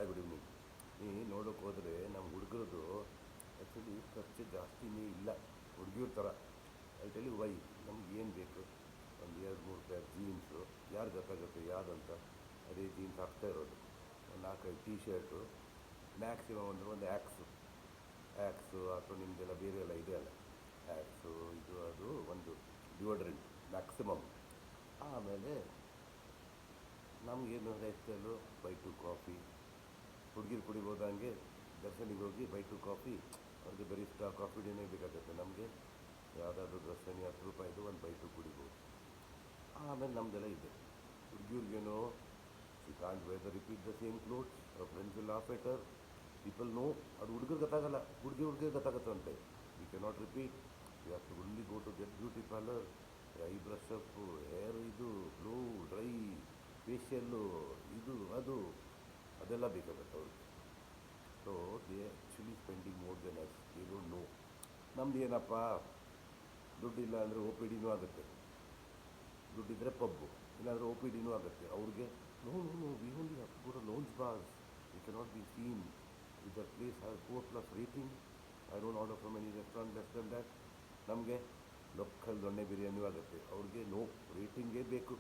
Good evening. ನೋಡೋಕೆ ಹೋದರೆ ನಮ್ಮ ಹುಡುಗರದು ಆ್ಯಕ್ಚುಲಿ ಖರ್ಚು ಜಾಸ್ತಿನೇ ಇಲ್ಲ ಹುಡುಗಿರ ಥರ. I tell you why. ನಮ್ಗೆ ಏನು ಬೇಕು, ಒಂದು 2-3 ಪೇರ್ ಜೀನ್ಸು, ಯಾರು ಗೊತ್ತಾಗುತ್ತೆ ಯಾವುದಂತ. ಅದೇ ಜೀನ್ಸ್ ಹಾಕ್ತಾ ಇರೋದು, ಒಂದು 4-5 ಟೀ ಶರ್ಟು, ಮ್ಯಾಕ್ಸಿಮಮ್ ಅಂದರೆ ಒಂದು ಆ್ಯಕ್ಸು ಅಥವಾ ನಿಮ್ಮದೆಲ್ಲ ಬೇರೆ ಎಲ್ಲ ಇದೆ ಅಲ್ಲ, ಆ್ಯಕ್ಸು ಇದು ಅದು ಒಂದು ಡಿಯೋಡ್ರೆಂಟ್ ಮ್ಯಾಕ್ಸಿಮಮ್. ಆಮೇಲೆ ನಮಗೇನು life style, by two coffee. ಹುಡುಗಿರು ಕುಡಿಬೋದು, ಹಂಗೆ ದರ್ಶನಿಗೆ ಹೋಗಿ ಬೈ ಟು ಕಾಫಿ. ಅವ್ರಿಗೆ ಬರಿಷ್ಠ ಕಾಫಿ ಡೇನೇ ಬೇಕಾಗುತ್ತೆ. ನಮಗೆ ಯಾವುದಾದ್ರೂ ದರ್ಶನಿ 10 ರೂಪಾಯಿದು ಒಂದು ಬೈ ಟು ಕುಡಿಬೋದು. ಆಮೇಲೆ ನಮ್ಮದೆಲ್ಲ ಇದೆ. ಹುಡುಗಿಯವ್ರಿಗೇನೋ she can't wear the repeat the same clothes, ಅವ್ರ friends will laugh at her. People know. ಅದು ಹುಡುಗರು ಗೊತ್ತಾಗಲ್ಲ, ಹುಡುಗಿಗೆ ಗೊತ್ತಾಗುತ್ತಂತೆ. We can not repeat, you have to only go to get beauty parlour. I brush up, hair ಇದು blow dry, facial, ಇದು ಅದು ಅದೆಲ್ಲ ಬೇಕಾಗುತ್ತೆ ಅವ್ರಿಗೆ. So they actually spending more than us. They don't know. ನಮ್ದು ಏನಪ್ಪ, ದುಡ್ಡಿಲ್ಲ ಅಂದರೆ ಒ ಪಿ ಡಿನೂ ಆಗುತ್ತೆ, ದುಡ್ಡಿದ್ದರೆ ಪಬ್ಬು, ಇಲ್ಲಾಂದರೆ ಒ ಪಿ ಡಿನೂ ಆಗುತ್ತೆ. ಅವ್ರಿಗೆ no no no, we only have to go to lounge bars. We cannot be seen with the place have 4+ rating. I don't order from any restaurant less than that. ನಮಗೆ local ದೊಣ್ಣೆ ಬಿರಿಯಾನಿಯೂ ಆಗುತ್ತೆ. ಅವ್ರಿಗೆ no, ರೇಟಿಂಗೇ ಬೇಕು.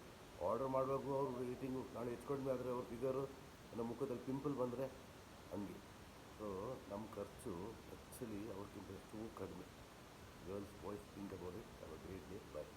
Order ಮಾಡುವಾಗೂ ಅವ್ರ rating ನಾಳೆ ಹೆಚ್ಚು ಕಡಿಮೆ ಆದರೆ ಅವ್ರ ಫಿಗರು, ನಮ್ಮ ಮುಖದಲ್ಲಿ ಪಿಂಪಲ್ ಬಂದರೆ ಹಂಗೆ. ಸೊ ನಮ್ಮ ಖರ್ಚು ಆ್ಯಕ್ಚುಲಿ ಅವ್ರಿಗಿಂತ ಎಷ್ಟೋ ಕಡಿಮೆ. Girls boys think about it. Have a great day. Bye.